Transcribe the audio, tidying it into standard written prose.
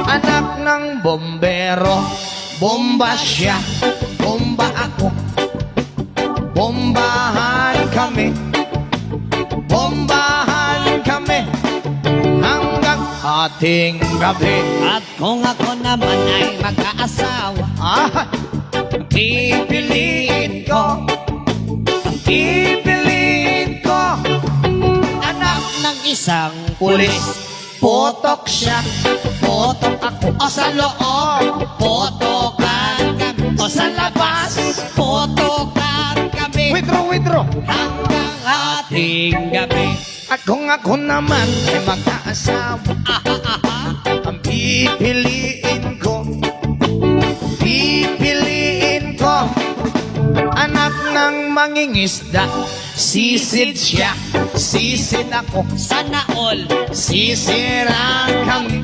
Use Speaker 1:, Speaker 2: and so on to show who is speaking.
Speaker 1: Anak ng bombero, bomba siya, bomba ako. Bombahan kami, bombahan kami, hanggang ating gabi.
Speaker 2: At kung ako naman ay mag-aasawa,
Speaker 1: Pipiliin ko, pipiliin ko,
Speaker 2: anak ng isang
Speaker 1: pulis.
Speaker 2: pulis.
Speaker 1: Potok siya, potok ako. O sa loob,
Speaker 2: Potokan kami,
Speaker 1: o sa labas.
Speaker 2: potokan kami,
Speaker 1: Withdraw.
Speaker 2: hanggang ating gabi.
Speaker 1: At kung ako naman ay mag-aasawa, ang pipiliin ko, anak ng mangingisda. Sisid siya, sisid ako,
Speaker 2: Sana all
Speaker 1: sisirang kami.